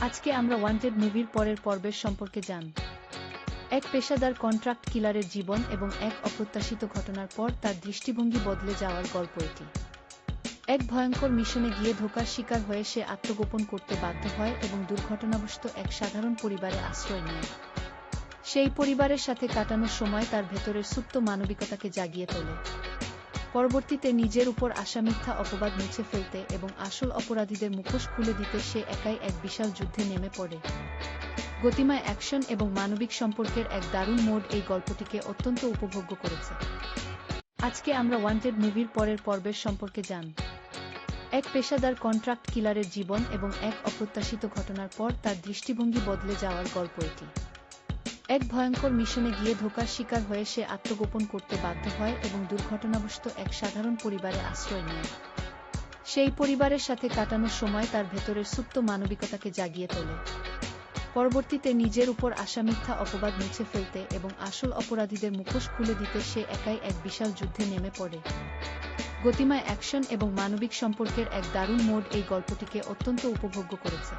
আজকে আমরা ওয়ান্টেড মুভির পরের পর্বের সম্পর্কে জানব। এক পেশাদার কন্ট্রাক্ট কিলারের জীবন এবং এক অপ্রত্যাশিত ঘটনার পর তার দৃষ্টিভঙ্গি বদলে যাওয়ার গল্প এটি। এক ভয়ঙ্কর মিশনে গিয়ে ধোঁকার শিকার হয়ে সে আত্মগোপন করতে বাধ্য হয় এবং দুর্ঘটনাবশত এক সাধারণ পরিবারে আশ্রয় নেয়। সেই পরিবারের সাথে কাটানোর সময় তার ভেতরের সুপ্ত মানবিকতাকে জাগিয়ে তোলে। পরবর্তীতে নিজের উপর আসা মিথ্যা অপবাদ মুছে ফেলতে এবং আসল অপরাধীদের মুখোশ খুলে দিতে সে একাই এক বিশাল যুদ্ধে নেমে পড়ে। গতিময় অ্যাকশন এবং মানবিক সম্পর্কের এক দারুণ মোড় এই গল্পটিকে অত্যন্ত উপভোগ্য করেছে। আজকে আমরা ওয়ান্টেড মুভির পরের পর্বের সম্পর্কে জানব। এক পেশাদার কন্ট্রাক্ট কিলারের জীবন এবং এক অপ্রত্যাশিত ঘটনার পর তার দৃষ্টিভঙ্গি বদলে যাওয়ার গল্প এটি। এক ভয়ঙ্কর মিশনে গিয়ে ধোঁকার শিকার হয়ে সে আত্মগোপন করতে বাধ্য হয় এবং দুর্ঘটনাবশত এক সাধারণ পরিবারে আশ্রয় নেয়। সেই পরিবারের সাথে কাটানোর সময় তার ভেতরের সুপ্ত মানবিকতাকে জাগিয়ে তোলে। পরবর্তীতে নিজের উপর আসা মিথ্যা অপবাদ মুছে ফেলতে এবং আসল অপরাধীদের মুখোশ খুলে দিতে সে একাই এক বিশাল যুদ্ধে নেমে পড়ে। গতিময় অ্যাকশন এবং মানবিক সম্পর্কের এক দারুণ মোড় এই গল্পটিকে অত্যন্ত উপভোগ্য করেছে।